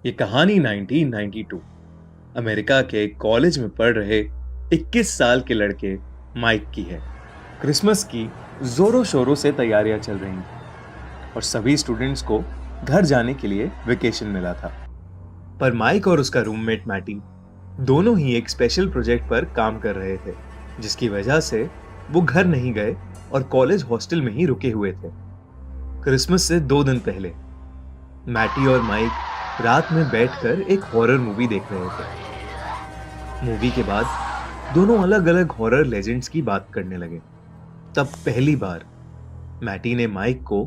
ये कहानी 1992 अमेरिका के कॉलेज में पढ़ रहे 21 साल के लड़के माइक की है। क्रिसमस की जोरों शोरों से तैयारियां चल रही थी और सभी स्टूडेंट्स को घर जाने के लिए वेकेशन मिला था। पर माइक और उसका रूममेट मैटी दोनों ही एक स्पेशल प्रोजेक्ट पर काम कर रहे थे, जिसकी वजह से वो घर नहीं गए और कॉलेज हॉस्टल में ही रुके हुए थे। क्रिसमस से 2 दिन पहले मैटी और माइक रात में बैठकर एक हॉरर मूवी देख रहे थे। मूवी के बाद दोनों अलग-अलग हॉरर लेजेंड्स की बात करने लगे। तब पहली बार मैटी ने माइक को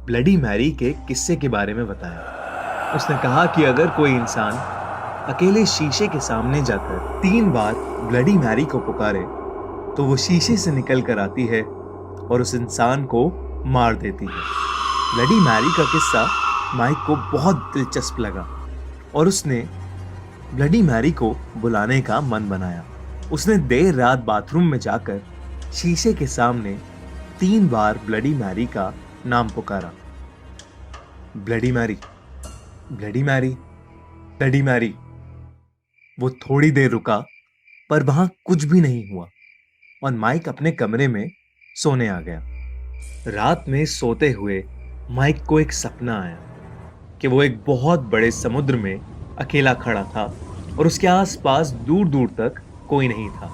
ब्लडी मैरी के किस्से के बारे में बताया। उसने कहा कि अगर कोई इंसान अकेले शीशे के सामने जाकर 3 बार ब्लडी मैरी को पुकारे तो वो शीशे से निकल कर आती है और उस इंसान को मार देती है। ब्लडी मैरी का किस्सा माइक को बहुत दिलचस्प लगा और उसने ब्लडी मैरी को बुलाने का मन बनाया। उसने देर रात बाथरूम में जाकर शीशे के सामने 3 बार ब्लडी मैरी का नाम पुकारा। Bloody Mary, bloody Mary, bloody Mary. वो थोड़ी देर रुका पर वहां कुछ भी नहीं हुआ और माइक अपने कमरे में सोने आ गया। रात में सोते हुए माइक को एक सपना आया कि वो एक बहुत बड़े समुद्र में अकेला खड़ा था और उसके आसपास दूर दूर तक कोई नहीं था,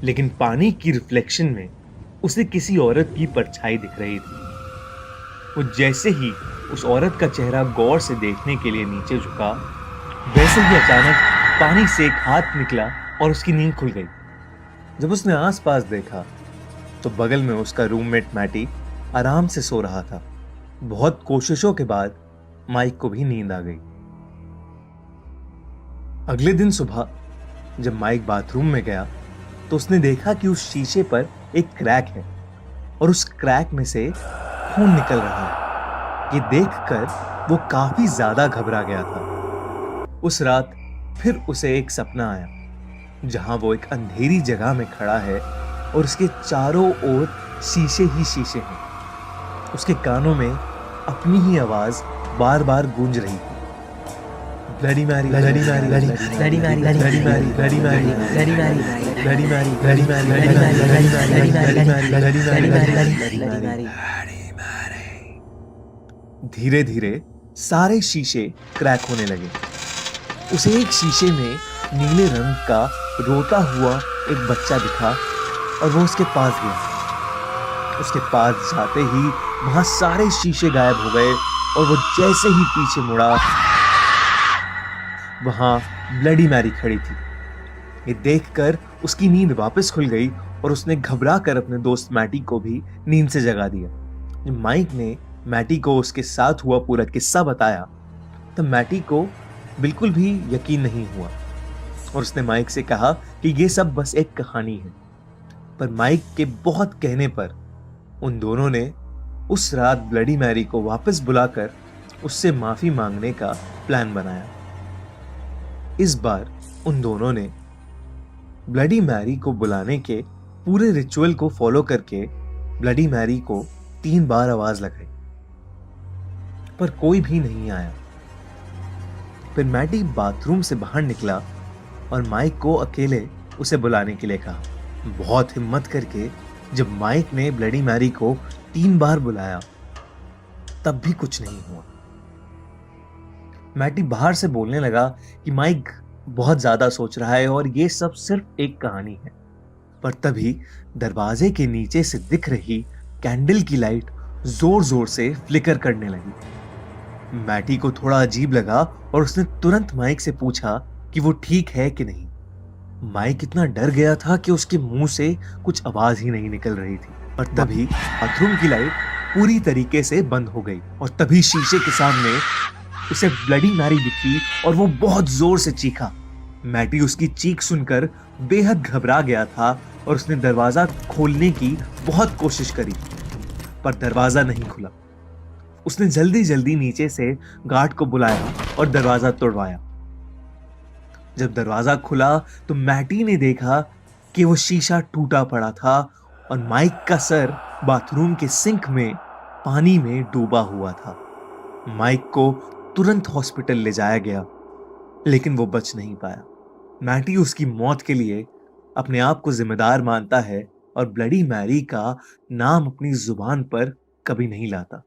लेकिन पानी की रिफ्लेक्शन में उसे किसी औरत की परछाई दिख रही थी। वो जैसे ही उस औरत का चेहरा गौर से देखने के लिए नीचे झुका, वैसे ही अचानक पानी से एक हाथ निकला और उसकी नींद खुल गई। जब उसने आसपास देखा तो बगल में उसका रूममेट मैटी आराम से सो रहा था। बहुत कोशिशों के बाद माइक को भी नींद आ गई। अगले दिन सुबह जब माइक बाथरूम में गया तो उसने देखा कि उस शीशे पर एक क्रैक है और उस क्रैक में से खून निकल रहा है। ये देखकर वो काफी ज्यादा घबरा गया था। उस रात फिर उसे एक सपना आया जहां वो एक अंधेरी जगह में खड़ा है और उसके चारों ओर शीशे ही शीशे हैं। उसके कानों में अपनी ही आवाज बार बार गूंज रही थी। Bloody Mary, bloody Mary, bloody Mary, bloody Mary, bloody Mary, bloody Mary, bloody Mary, bloody Mary, bloody Mary, bloody Mary, bloody Mary. धीरे धीरे सारे शीशे क्रैक होने लगे। उसे एक शीशे में नीले रंग का रोता हुआ एक बच्चा दिखा और वो उसके पास गया। उसके पास जाते ही वहां सारे शीशे गायब हो गए और वो जैसे ही पीछे मुड़ा, वहां ब्लडी मैरी खड़ी थी। ये देखकर उसकी नींद वापस खुल गई और उसने घबरा कर अपने दोस्त मैटी को भी नींद से जगा दिया। माइक ने मैटी को उसके साथ हुआ पूरा किस्सा बताया तो मैटी को बिल्कुल भी यकीन नहीं हुआ और उसने माइक से कहा कि ये सब बस एक कहानी है। पर माइक के बहुत कहने पर उन दोनों ने उस रात ब्लडी मैरी को वापस बुलाकर उससे माफी मांगने का प्लान बनाया। इस बार उन दोनों ने ब्लडी मैरी को बुलाने के पूरे रिचुअल को फॉलो करके ब्लडी मैरी को 3 बार आवाज लगाई, पर कोई भी नहीं आया। फिर मैटी बाथरूम से बाहर निकला और माइक को अकेले उसे बुलाने के लिए कहा। बहुत हिम्मत करके जब माइक ने ब्लडी मैरी को 3 बार बुलाया तब भी कुछ नहीं हुआ। मैटी बाहर से बोलने लगा कि माइक बहुत ज्यादा सोच रहा है और ये सब सिर्फ एक कहानी है। पर तभी दरवाजे के नीचे से दिख रही कैंडल की लाइट जोर जोर से फ्लिकर करने लगी। मैटी को थोड़ा अजीब लगा और उसने तुरंत माइक से पूछा कि वो ठीक है कि नहीं। माइक इतना डर गया था कि उसके मुंह से कुछ आवाज ही नहीं निकल रही थी। और तभी बाथरूम की लाइट पूरी तरीके से बंद हो गई और तभी शीशे के सामने उसे ब्लडी मैरी दिखी और वो बहुत जोर से चीखा। मैटी उसकी चीख सुनकर बेहद घबरा गया था और उसने दरवाजा खोलने की बहुत कोशिश करी, पर दरवाजा नहीं खुला। उसने जल्दी जल्दी नीचे से गार्ड को बुलाया और दरवाजा तोड़वाया। जब दरवाजा खुला तो मैटी ने देखा कि वो शीशा टूटा पड़ा था और माइक का सर बाथरूम के सिंक में पानी में डूबा हुआ था। माइक को तुरंत हॉस्पिटल ले जाया गया, लेकिन वो बच नहीं पाया। मैटी उसकी मौत के लिए अपने आप को जिम्मेदार मानता है और ब्लडी मैरी का नाम अपनी जुबान पर कभी नहीं लाता।